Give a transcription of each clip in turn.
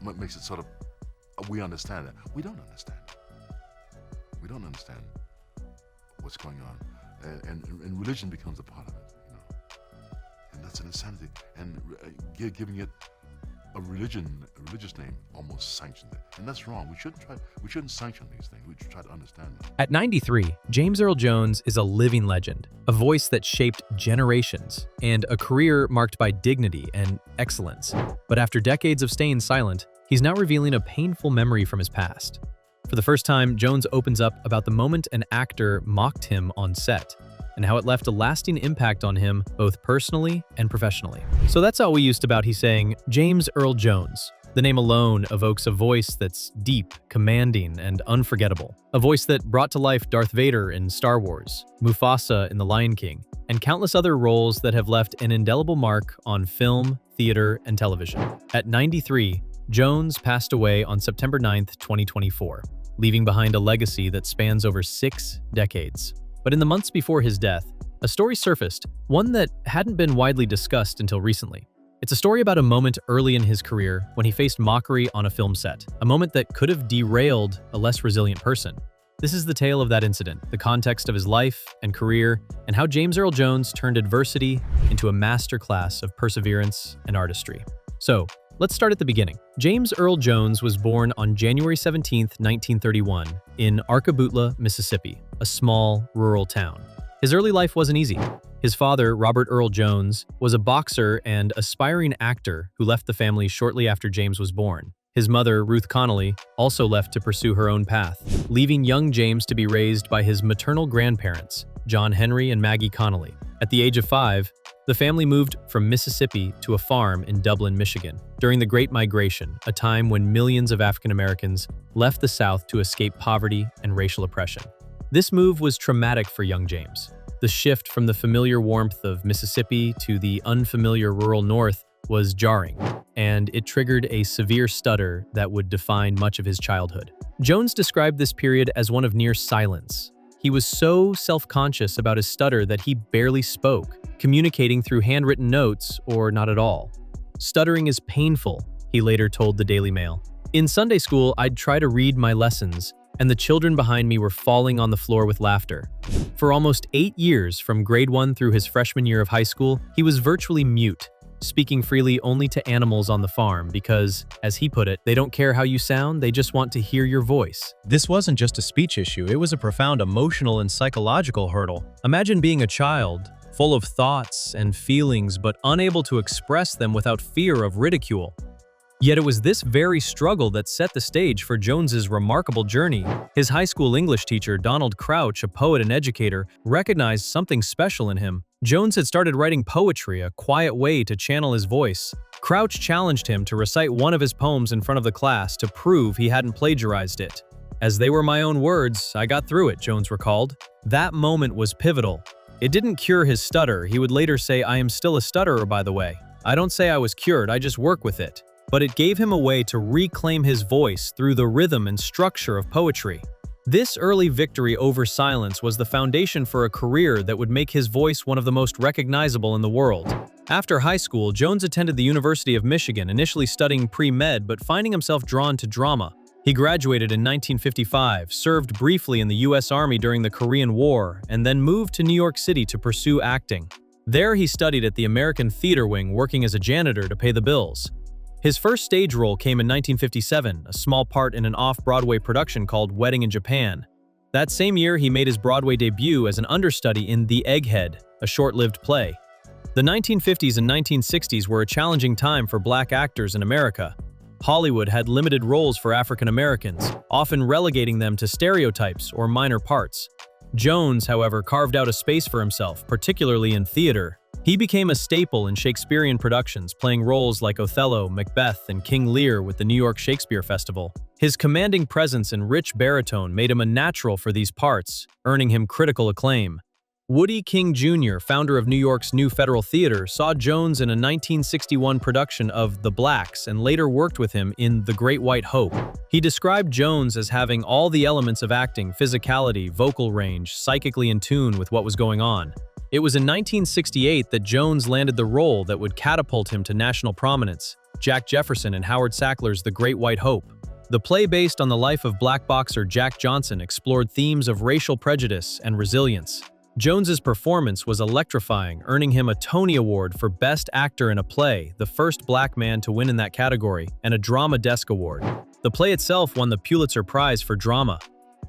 what makes it sort of, we understand it. We don't understand. We don't understand what's going on. And religion becomes a part of it, you know. And that's an insanity. And giving it a religious name almost sanctions it. And that's wrong. We shouldn't sanction these things. We should try to understand them. At 93, James Earl Jones is a living legend, a voice that shaped generations, and a career marked by dignity and excellence. But after decades of staying silent, he's now revealing a painful memory from his past. For the first time, Jones opens up about the moment an actor mocked him on set, and how it left a lasting impact on him both personally and professionally. So that's all we used about he's saying James Earl Jones. The name alone evokes a voice that's deep, commanding, and unforgettable. A voice that brought to life Darth Vader in Star Wars, Mufasa in The Lion King, and countless other roles that have left an indelible mark on film, theater, and television. At 93, Jones passed away on September 9, 2024, leaving behind a legacy that spans over 6 decades. But in the months before his death, a story surfaced, one that hadn't been widely discussed until recently. It's a story about a moment early in his career when he faced mockery on a film set, a moment that could have derailed a less resilient person. This is the tale of that incident, the context of his life and career, and how James Earl Jones turned adversity into a masterclass of perseverance and artistry. So, let's start at the beginning. James Earl Jones was born on January 17, 1931, in Arcaboutla, Mississippi, a small, rural town. His early life wasn't easy. His father, Robert Earl Jones, was a boxer and aspiring actor who left the family shortly after James was born. His mother, Ruth Connolly, also left to pursue her own path, leaving young James to be raised by his maternal grandparents, John Henry and Maggie Connolly. At the age of 5, the family moved from Mississippi to a farm in Dublin, Michigan, during the Great Migration, a time when millions of African Americans left the South to escape poverty and racial oppression. This move was traumatic for young James. The shift from the familiar warmth of Mississippi to the unfamiliar rural North was jarring, and it triggered a severe stutter that would define much of his childhood. Jones described this period as one of near silence. He was so self-conscious about his stutter that he barely spoke, communicating through handwritten notes or not at all. "Stuttering is painful," he later told the Daily Mail. "In Sunday school, I'd try to read my lessons, and the children behind me were falling on the floor with laughter." For almost 8 years, from grade 1 through his freshman year of high school, he was virtually mute, speaking freely only to animals on the farm because, as he put it, they don't care how you sound, they just want to hear your voice. This wasn't just a speech issue, it was a profound emotional and psychological hurdle. Imagine being a child, full of thoughts and feelings but unable to express them without fear of ridicule. Yet it was this very struggle that set the stage for Jones's remarkable journey. His high school English teacher, Donald Crouch, a poet and educator, recognized something special in him. Jones had started writing poetry, a quiet way to channel his voice. Crouch challenged him to recite one of his poems in front of the class to prove he hadn't plagiarized it. "As they were my own words, I got through it," Jones recalled. That moment was pivotal. It didn't cure his stutter. He would later say, "I am still a stutterer, by the way. I don't say I was cured, I just work with it." But it gave him a way to reclaim his voice through the rhythm and structure of poetry. This early victory over silence was the foundation for a career that would make his voice one of the most recognizable in the world. After high school, Jones attended the University of Michigan, initially studying pre-med but finding himself drawn to drama. He graduated in 1955, served briefly in the U.S. Army during the Korean War, and then moved to New York City to pursue acting. There he studied at the American Theater Wing, working as a janitor to pay the bills. His first stage role came in 1957, a small part in an off-Broadway production called Wedding in Japan. That same year, he made his Broadway debut as an understudy in The Egghead, a short-lived play. The 1950s and 1960s were a challenging time for black actors in America. Hollywood had limited roles for African Americans, often relegating them to stereotypes or minor parts. Jones, however, carved out a space for himself, particularly in theater. He became a staple in Shakespearean productions, playing roles like Othello, Macbeth, and King Lear with the New York Shakespeare Festival. His commanding presence and rich baritone made him a natural for these parts, earning him critical acclaim. Woody King Jr., founder of New York's New Federal Theater, saw Jones in a 1961 production of The Blacks and later worked with him in The Great White Hope. He described Jones as having all the elements of acting: physicality, vocal range, psychically in tune with what was going on. It was in 1968 that Jones landed the role that would catapult him to national prominence. Jack Jefferson in Howard Sackler's The Great White Hope. The play, based on the life of black boxer Jack Johnson, explored themes of racial prejudice and resilience. Jones's performance was electrifying, earning him a Tony Award for Best Actor in a Play, the first black man to win in that category, and a Drama Desk Award. The play itself won the Pulitzer Prize for Drama.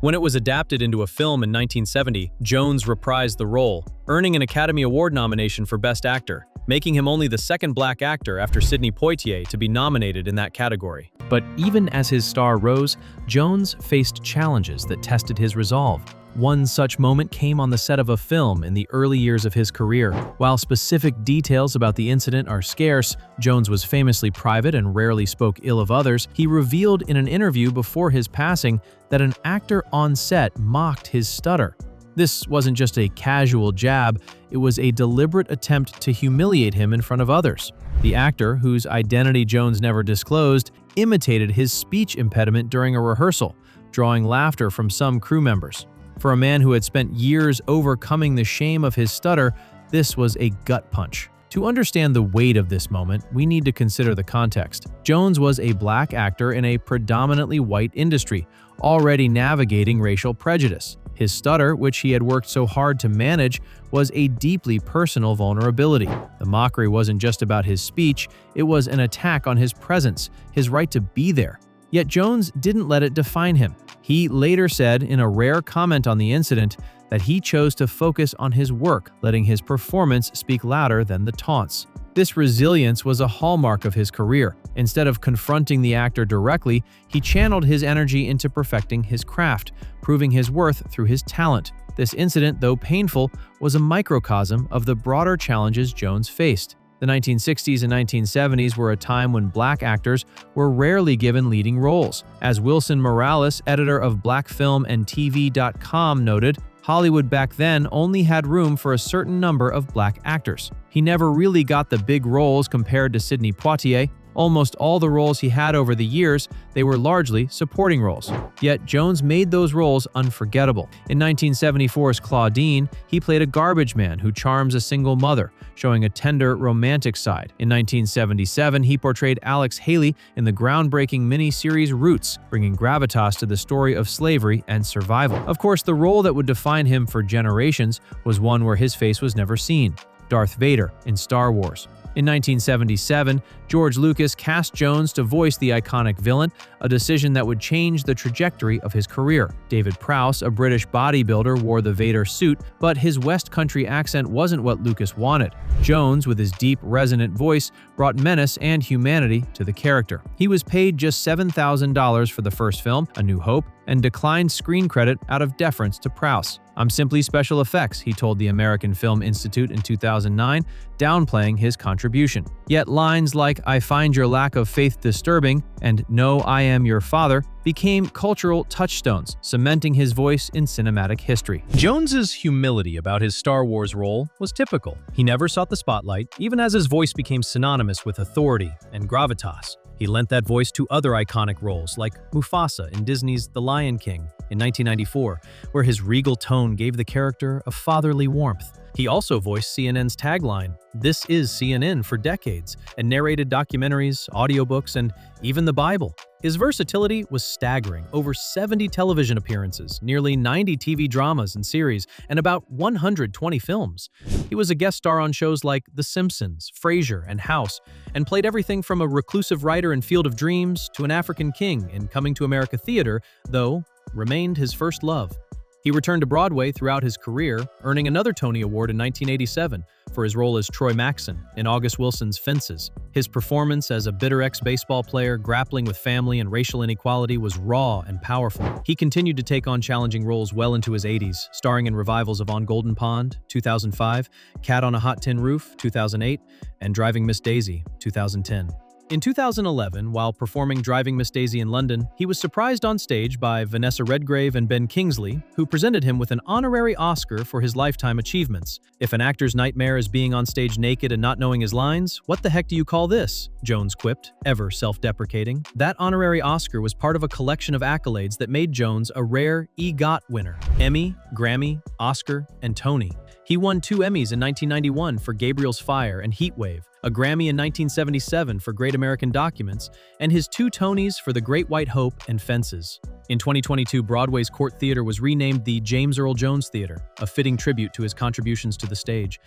When it was adapted into a film in 1970, Jones reprised the role, earning an Academy Award nomination for Best Actor, making him only the second black actor after Sidney Poitier to be nominated in that category. But even as his star rose, Jones faced challenges that tested his resolve. One such moment came on the set of a film in the early years of his career. While specific details about the incident are scarce, Jones was famously private and rarely spoke ill of others. He revealed in an interview before his passing that an actor on set mocked his stutter. This wasn't just a casual jab, it was a deliberate attempt to humiliate him in front of others. The actor, whose identity Jones never disclosed, imitated his speech impediment during a rehearsal, drawing laughter from some crew members. For a man who had spent years overcoming the shame of his stutter, this was a gut punch. To understand the weight of this moment, we need to consider the context. Jones was a black actor in a predominantly white industry, already navigating racial prejudice. His stutter, which he had worked so hard to manage, was a deeply personal vulnerability. The mockery wasn't just about his speech, it was an attack on his presence, his right to be there. Yet Jones didn't let it define him. He later said in a rare comment on the incident that he chose to focus on his work, letting his performance speak louder than the taunts. This resilience was a hallmark of his career. Instead of confronting the actor directly, he channeled his energy into perfecting his craft, proving his worth through his talent. This incident, though painful, was a microcosm of the broader challenges Jones faced. The 1960s and 1970s were a time when black actors were rarely given leading roles. As Wilson Morales, editor of BlackFilmAndTV.com, noted, Hollywood back then only had room for a certain number of black actors. He never really got the big roles compared to Sidney Poitier. Almost all the roles he had over the years, they were largely supporting roles. Yet Jones made those roles unforgettable. In 1974's Claudine, he played a garbage man who charms a single mother, showing a tender, romantic side. In 1977, he portrayed Alex Haley in the groundbreaking miniseries Roots, bringing gravitas to the story of slavery and survival. Of course, the role that would define him for generations was one where his face was never seen: Darth Vader in Star Wars. In 1977, George Lucas cast Jones to voice the iconic villain, a decision that would change the trajectory of his career. David Prowse, a British bodybuilder, wore the Vader suit, but his West Country accent wasn't what Lucas wanted. Jones, with his deep, resonant voice, brought menace and humanity to the character. He was paid just $7,000 for the first film, A New Hope, and declined screen credit out of deference to Prowse. "I'm simply special effects," he told the American Film Institute in 2009, downplaying his contribution. Yet lines like "I find your lack of faith disturbing" and "No, I am your father" became cultural touchstones, cementing his voice in cinematic history. Jones's humility about his Star Wars role was typical. He never sought the spotlight, even as his voice became synonymous with authority and gravitas. He lent that voice to other iconic roles like Mufasa in Disney's The Lion King in 1994, where his regal tone gave the character a fatherly warmth. He also voiced CNN's tagline, "This is CNN," for decades, and narrated documentaries, audiobooks, and even the Bible. His versatility was staggering: over 70 television appearances, nearly 90 TV dramas and series, and about 120 films. He was a guest star on shows like The Simpsons, Frasier, and House, and played everything from a reclusive writer in Field of Dreams to an African king in Coming to America Theater, though remained his first love. He returned to Broadway throughout his career, earning another Tony Award in 1987 for his role as Troy Maxon in August Wilson's Fences. His performance as a bitter ex-baseball player grappling with family and racial inequality was raw and powerful. He continued to take on challenging roles well into his 80s, starring in revivals of On Golden Pond, 2005, Cat on a Hot Tin Roof, 2008, and Driving Miss Daisy, 2010. In 2011, while performing Driving Miss Daisy in London, he was surprised on stage by Vanessa Redgrave and Ben Kingsley, who presented him with an honorary Oscar for his lifetime achievements. "If an actor's nightmare is being on stage naked and not knowing his lines, what the heck do you call this?" Jones quipped, ever self-deprecating. That honorary Oscar was part of a collection of accolades that made Jones a rare EGOT winner: Emmy, Grammy, Oscar, and Tony. He won 2 Emmys in 1991 for Gabriel's Fire and Heat Wave, a Grammy in 1977 for Great American Documents, and his 2 Tonys for The Great White Hope and Fences. In 2022, Broadway's Court Theater was renamed the James Earl Jones Theater, a fitting tribute to his contributions to the stage.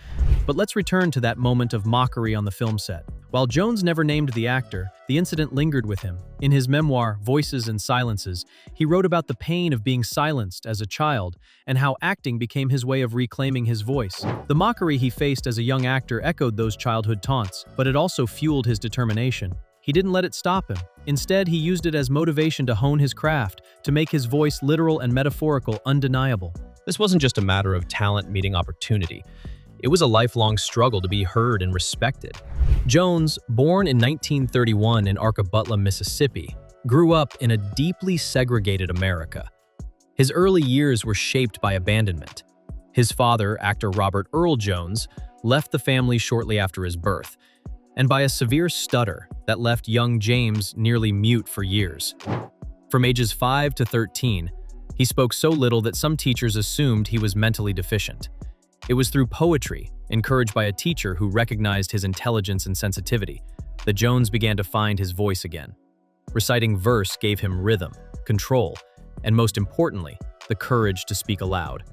But let's return to that moment of mockery on the film set. While Jones never named the actor, the incident lingered with him. In his memoir, Voices and Silences, he wrote about the pain of being silenced as a child and how acting became his way of reclaiming his voice. The mockery he faced as a young actor echoed those childhood taunts, but it also fueled his determination. He didn't let it stop him. Instead, he used it as motivation to hone his craft, to make his voice literal and metaphorical undeniable. This wasn't just a matter of talent meeting opportunity. It was a lifelong struggle to be heard and respected. Jones, born in 1931 in Arkabutla, Mississippi, grew up in a deeply segregated America. His early years were shaped by abandonment. His father, actor Robert Earl Jones, left the family shortly after his birth, and by a severe stutter that left young James nearly mute for years. From ages 5 to 13, he spoke so little that some teachers assumed he was mentally deficient. It was through poetry, encouraged by a teacher who recognized his intelligence and sensitivity, that Jones began to find his voice again. Reciting verse gave him rhythm, control, and most importantly, the courage to speak aloud.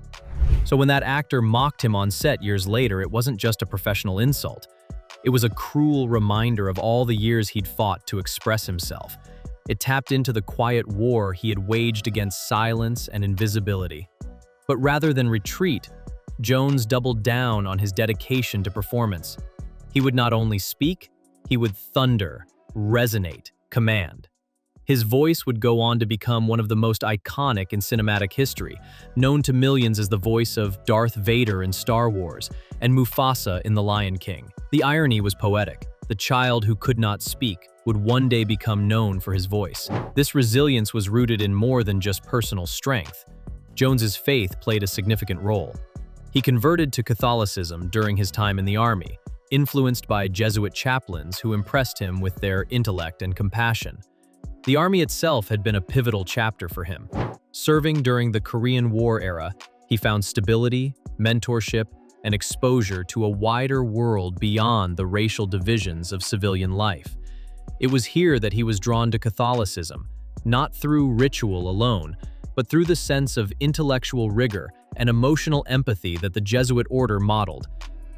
So when that actor mocked him on set years later, it wasn't just a professional insult. It was a cruel reminder of all the years he'd fought to express himself. It tapped into the quiet war he had waged against silence and invisibility. But rather than retreat, Jones doubled down on his dedication to performance. He would not only speak, he would thunder, resonate, command. His voice would go on to become one of the most iconic in cinematic history, known to millions as the voice of Darth Vader in Star Wars and Mufasa in The Lion King. The irony was poetic. The child who could not speak would one day become known for his voice. This resilience was rooted in more than just personal strength. Jones's faith played a significant role. He converted to Catholicism during his time in the army, influenced by Jesuit chaplains who impressed him with their intellect and compassion. The army itself had been a pivotal chapter for him. Serving during the Korean War era, he found stability, mentorship, and exposure to a wider world beyond the racial divisions of civilian life. It was here that he was drawn to Catholicism, not through ritual alone, but through the sense of intellectual rigor and emotional empathy that the Jesuit order modeled.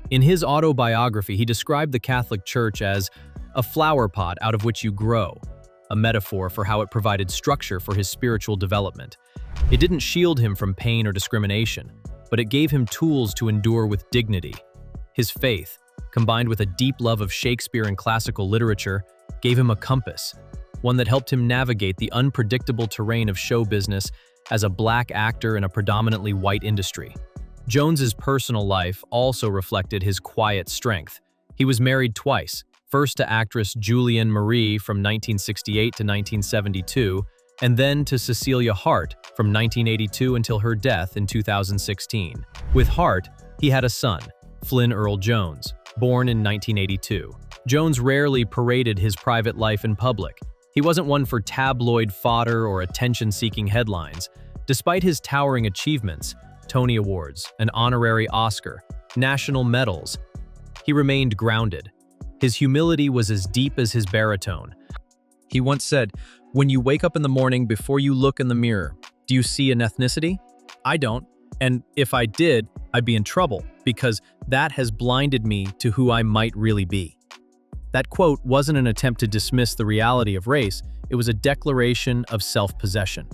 In his autobiography, he described the Catholic Church as a flower pot out of which you grow, a metaphor for how it provided structure for his spiritual development. It didn't shield him from pain or discrimination, but it gave him tools to endure with dignity. His faith, combined with a deep love of Shakespeare and classical literature, gave him a compass, one that helped him navigate the unpredictable terrain of show business as a black actor in a predominantly white industry. Jones's personal life also reflected his quiet strength. He was married twice, first to actress Julianne Marie from 1968 to 1972, and then to Cecilia Hart from 1982 until her death in 2016. With Hart, he had a son, Flynn Earl Jones, born in 1982. Jones rarely paraded his private life in public. He wasn't one for tabloid fodder or attention-seeking headlines. Despite his towering achievements, Tony Awards, an honorary Oscar, national medals, he remained grounded. His humility was as deep as his baritone. He once said, "When you wake up in the morning before you look in the mirror, do you see an ethnicity? I don't. And if I did, I'd be in trouble because that has blinded me to who I might really be." That quote wasn't an attempt to dismiss the reality of race, it was a declaration of self-possession.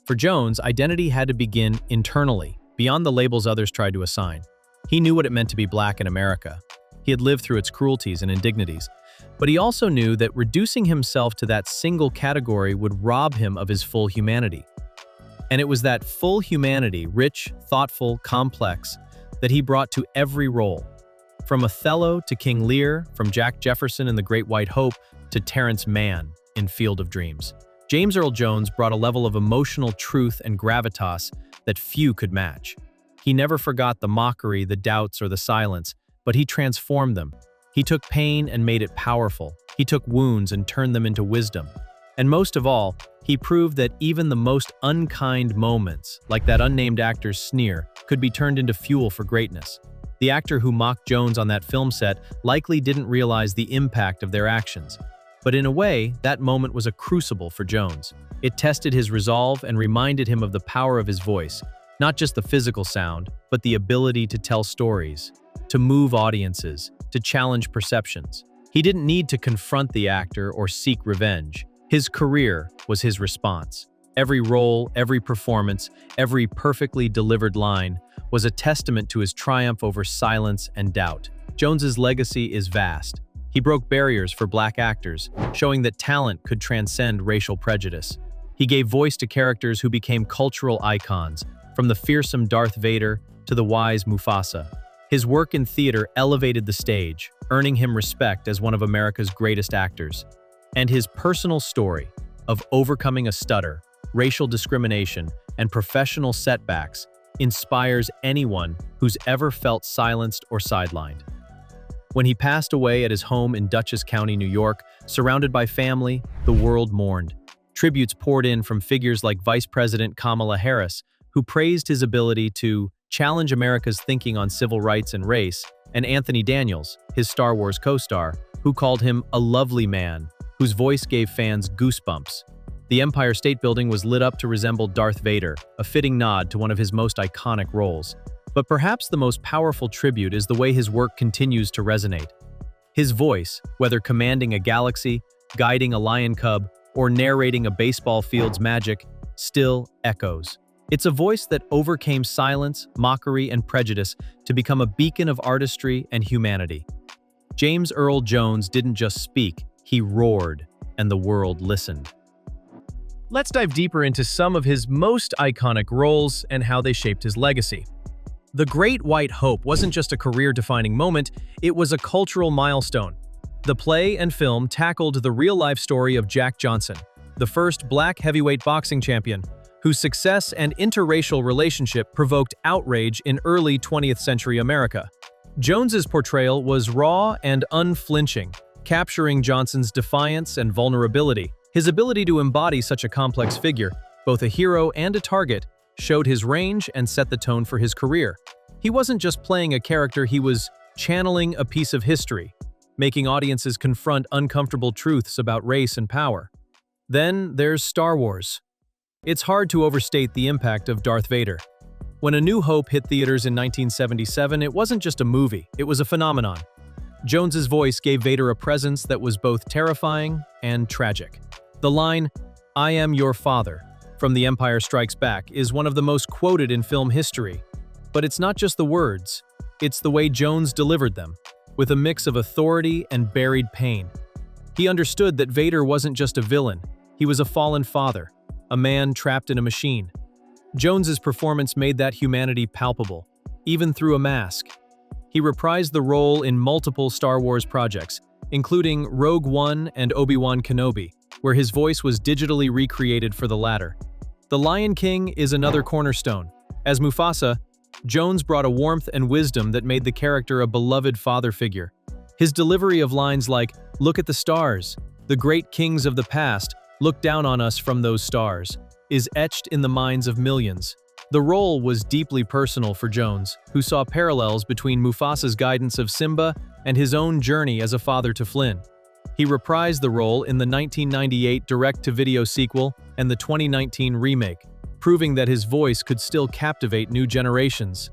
For Jones, identity had to begin internally, beyond the labels others tried to assign. He knew what it meant to be black in America. He had lived through its cruelties and indignities. But he also knew that reducing himself to that single category would rob him of his full humanity. And it was that full humanity, rich, thoughtful, complex, that he brought to every role. From Othello to King Lear, from Jack Jefferson in The Great White Hope to Terrence Mann in Field of Dreams. James Earl Jones brought a level of emotional truth and gravitas that few could match. He never forgot the mockery, the doubts, or the silence, but he transformed them. He took pain and made it powerful. He took wounds and turned them into wisdom. And most of all, he proved that even the most unkind moments, like that unnamed actor's sneer, could be turned into fuel for greatness. The actor who mocked Jones on that film set likely didn't realize the impact of their actions. But in a way, that moment was a crucible for Jones. It tested his resolve and reminded him of the power of his voice, not just the physical sound, but the ability to tell stories, to move audiences, to challenge perceptions. He didn't need to confront the actor or seek revenge. His career was his response. Every role, every performance, every perfectly delivered line was a testament to his triumph over silence and doubt. Jones's legacy is vast. He broke barriers for Black actors, showing that talent could transcend racial prejudice. He gave voice to characters who became cultural icons, from the fearsome Darth Vader to the wise Mufasa. His work in theater elevated the stage, earning him respect as one of America's greatest actors. And his personal story of overcoming a stutter, racial discrimination, and professional setbacks inspires anyone who's ever felt silenced or sidelined. When he passed away at his home in Dutchess County, New York, surrounded by family, the world mourned. Tributes poured in from figures like Vice President Kamala Harris, who praised his ability to challenge America's thinking on civil rights and race, and Anthony Daniels, his Star Wars co-star, who called him a lovely man, whose voice gave fans goosebumps. The Empire State Building was lit up to resemble Darth Vader, a fitting nod to one of his most iconic roles. But perhaps the most powerful tribute is the way his work continues to resonate. His voice, whether commanding a galaxy, guiding a lion cub, or narrating a baseball field's magic, still echoes. It's a voice that overcame silence, mockery, and prejudice to become a beacon of artistry and humanity. James Earl Jones didn't just speak, he roared, and the world listened. Let's dive deeper into some of his most iconic roles and how they shaped his legacy. The Great White Hope wasn't just a career-defining moment, it was a cultural milestone. The play and film tackled the real-life story of Jack Johnson, the first Black heavyweight boxing champion, whose success and interracial relationship provoked outrage in early 20th century America. Jones's portrayal was raw and unflinching, capturing Johnson's defiance and vulnerability. His ability to embody such a complex figure, both a hero and a target, showed his range and set the tone for his career. He wasn't just playing a character, he was channeling a piece of history, making audiences confront uncomfortable truths about race and power. Then there's Star Wars. It's hard to overstate the impact of Darth Vader. When A New Hope hit theaters in 1977, it wasn't just a movie, it was a phenomenon. Jones's voice gave Vader a presence that was both terrifying and tragic. The line, "I am your father," from The Empire Strikes Back is one of the most quoted in film history. But it's not just the words, it's the way Jones delivered them, with a mix of authority and buried pain. He understood that Vader wasn't just a villain, he was a fallen father, a man trapped in a machine. Jones's performance made that humanity palpable, even through a mask. He reprised the role in multiple Star Wars projects, including Rogue One and Obi-Wan Kenobi, where his voice was digitally recreated for the latter. The Lion King is another cornerstone. As Mufasa, Jones brought a warmth and wisdom that made the character a beloved father figure. His delivery of lines like, "Look at the stars, the great kings of the past, look down on us from those stars," is etched in the minds of millions. The role was deeply personal for Jones, who saw parallels between Mufasa's guidance of Simba and his own journey as a father to Flynn. He reprised the role in the 1998 direct-to-video sequel and the 2019 remake, proving that his voice could still captivate new generations.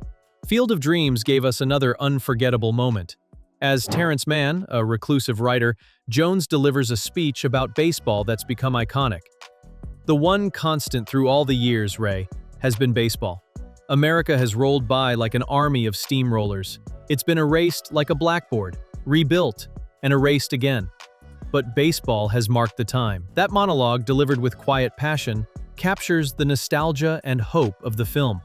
Field of Dreams gave us another unforgettable moment. As Terrence Mann, a reclusive writer, Jones delivers a speech about baseball that's become iconic. The one constant through all the years, Ray, has been baseball. America has rolled by like an army of steamrollers. It's been erased like a blackboard, rebuilt, and erased again. But baseball has marked the time. That monologue, delivered with quiet passion, captures the nostalgia and hope of the film.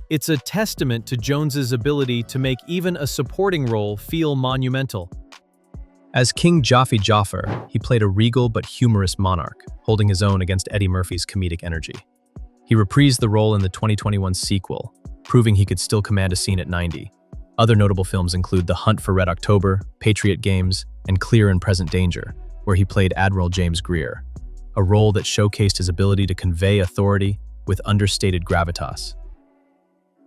It's a testament to Jones's ability to make even a supporting role feel monumental. As King Jaffe Joffer, he played a regal but humorous monarch, holding his own against Eddie Murphy's comedic energy. He reprised the role in the 2021 sequel, proving he could still command a scene at 90. Other notable films include The Hunt for Red October, Patriot Games, and Clear and Present Danger, where he played Admiral James Greer, a role that showcased his ability to convey authority with understated gravitas.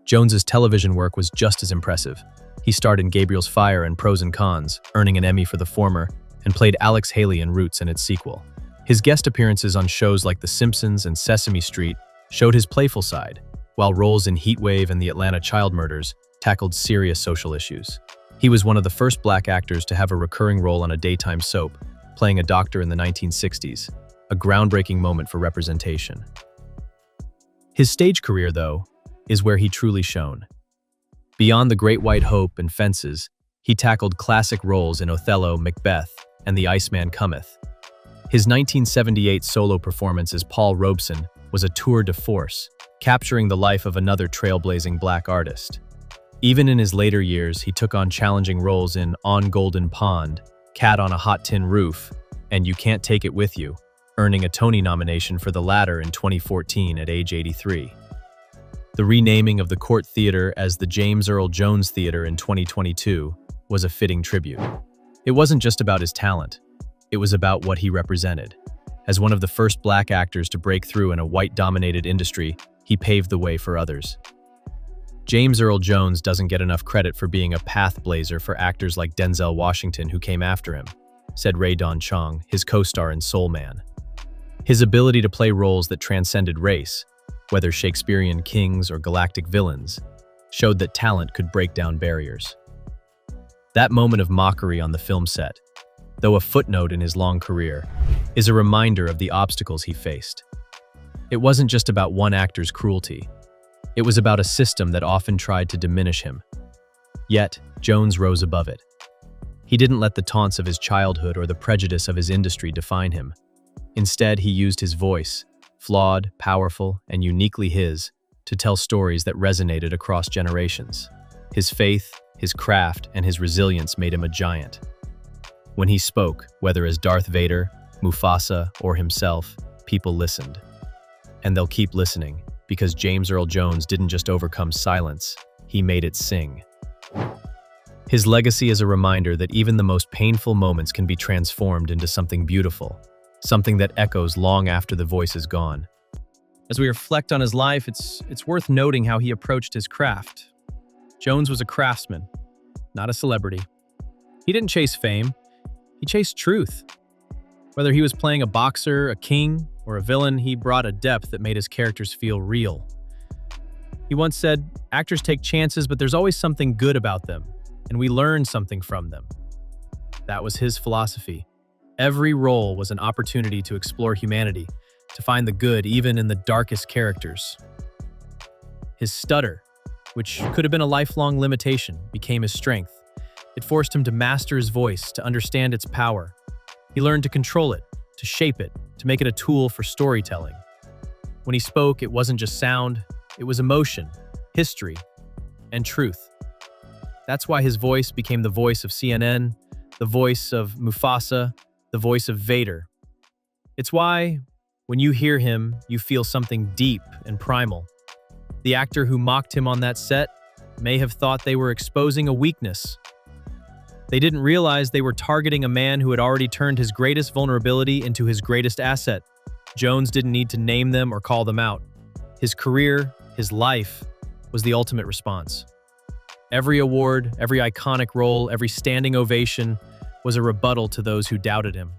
Jones's television work was just as impressive. He starred in Gabriel's Fire and Pros and Cons, earning an Emmy for the former, and played Alex Haley in Roots in its sequel. His guest appearances on shows like The Simpsons and Sesame Street showed his playful side, while roles in Heatwave and the Atlanta child murders tackled serious social issues. He was one of the first Black actors to have a recurring role on a daytime soap, playing a doctor in the 1960s, a groundbreaking moment for representation. His stage career, though, is where he truly shone. Beyond The Great White Hope and Fences, he tackled classic roles in Othello, Macbeth, and The Iceman Cometh. His 1978 solo performance as Paul Robeson was a tour de force, capturing the life of another trailblazing Black artist. Even in his later years, he took on challenging roles in On Golden Pond, Cat on a Hot Tin Roof, and You Can't Take It With You, earning a Tony nomination for the latter in 2014 at age 83. The renaming of the Court Theater as the James Earl Jones Theater in 2022 was a fitting tribute. It wasn't just about his talent, it was about what he represented. As one of the first Black actors to break through in a white-dominated industry, he paved the way for others. James Earl Jones doesn't get enough credit for being a path blazer for actors like Denzel Washington who came after him, said Ray Don Chong, his co-star in Soul Man. His ability to play roles that transcended race, whether Shakespearean kings or galactic villains, showed that talent could break down barriers. That moment of mockery on the film set, though a footnote in his long career, is a reminder of the obstacles he faced. It wasn't just about one actor's cruelty. It was about a system that often tried to diminish him. Yet, Jones rose above it. He didn't let the taunts of his childhood or the prejudice of his industry define him. Instead, he used his voice, flawed, powerful, and uniquely his, to tell stories that resonated across generations. His faith, his craft, and his resilience made him a giant. When he spoke, whether as Darth Vader, Mufasa, or himself, people listened. And they'll keep listening, because James Earl Jones didn't just overcome silence, he made it sing. His legacy is a reminder that even the most painful moments can be transformed into something beautiful, something that echoes long after the voice is gone. As we reflect on his life, it's worth noting how he approached his craft. Jones was a craftsman, not a celebrity. He didn't chase fame, he chased truth. Whether he was playing a boxer, a king, or a villain, he brought a depth that made his characters feel real. He once said, "Actors take chances, but there's always something good about them, and we learn something from them." That was his philosophy. Every role was an opportunity to explore humanity, to find the good even in the darkest characters. His stutter, which could have been a lifelong limitation, became his strength. It forced him to master his voice, to understand its power. He learned to control it, to shape it, to make it a tool for storytelling. When he spoke, it wasn't just sound, it was emotion, history, and truth. That's why his voice became the voice of CNN, the voice of Mufasa, the voice of Vader. It's why, when you hear him, you feel something deep and primal. The actor who mocked him on that set may have thought they were exposing a weakness. They didn't realize they were targeting a man who had already turned his greatest vulnerability into his greatest asset. Jones didn't need to name them or call them out. His career, his life, was the ultimate response. Every award, every iconic role, every standing ovation was a rebuttal to those who doubted him.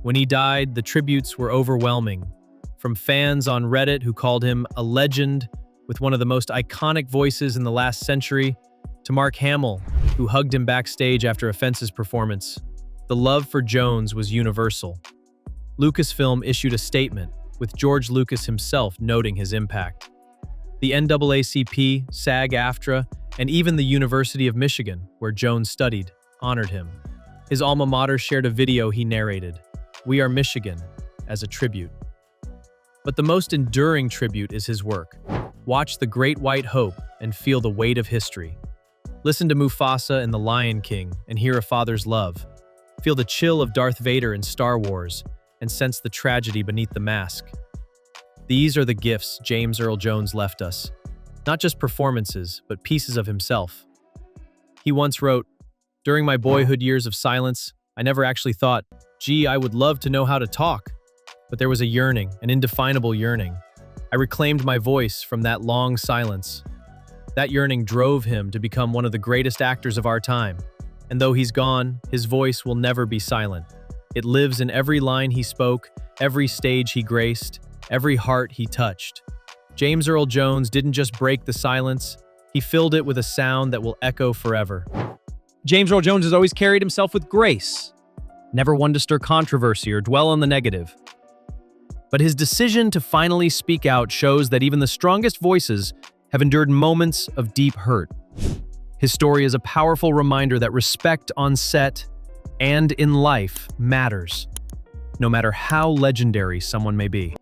When he died, the tributes were overwhelming. From fans on Reddit who called him a legend with one of the most iconic voices in the last century, to Mark Hamill, who hugged him backstage after a Fences performance, the love for Jones was universal. Lucasfilm issued a statement, with George Lucas himself noting his impact. The NAACP, SAG-AFTRA, and even the University of Michigan, where Jones studied, honored him. His alma mater shared a video he narrated, "We Are Michigan," as a tribute. But the most enduring tribute is his work. Watch The Great White Hope and feel the weight of history. Listen to Mufasa in The Lion King and hear a father's love. Feel the chill of Darth Vader in Star Wars and sense the tragedy beneath the mask. These are the gifts James Earl Jones left us. Not just performances, but pieces of himself. He once wrote, "During my boyhood years of silence, I never actually thought, gee, I would love to know how to talk. But there was a yearning, an indefinable yearning. I reclaimed my voice from that long silence. That yearning drove him to become one of the greatest actors of our time. And though he's gone, his voice will never be silent. It lives in every line he spoke, every stage he graced, every heart he touched. James Earl Jones didn't just break the silence, he filled it with a sound that will echo forever. James Earl Jones has always carried himself with grace, never one to stir controversy or dwell on the negative. But his decision to finally speak out shows that even the strongest voices have endured moments of deep hurt. His story is a powerful reminder that respect on set and in life matters, no matter how legendary someone may be.